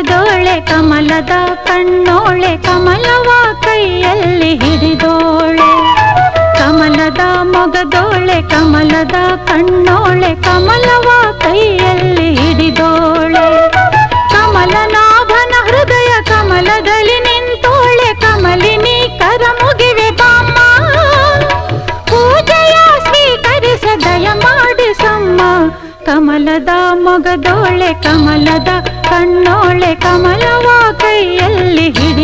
ಮೊಗದೋಳೆ ಕಮಲದ ಕಣ್ಣೋಳೆ ಕಮಲವ ಕೈಯಲ್ಲಿ ಹಿಡಿದೋಳೆ ಕಮಲದ ಮೊಗದೋಳೆ ಕಮಲದ ಕಣ್ಣೋಳೆ ಕಮಲವ ಕೈಯಲ್ಲಿ ಹಿಡಿದೋಳೆ ಕಮಲನಾಭನ ಹೃದಯ ಕಮಲದಲ್ಲಿ ನಿಂತೋಳೆ ಕಮಲಿನಿ ಕರ ಮುಗಿವೆ ಬಾಮ್ಮ ಪೂಜೆಯ ಸ್ವೀಕರಿಸ ದಯ ಮಾಡಿಸಮ್ಮ ಕಮಲದ ಮೊಗದೋಳೆ ಕಮಲದ ಕಣ್ಣೋಳೆ ಕಮಲವ ಕೈಯಲ್ಲಿ ಹಿಡಿದೋಳೆ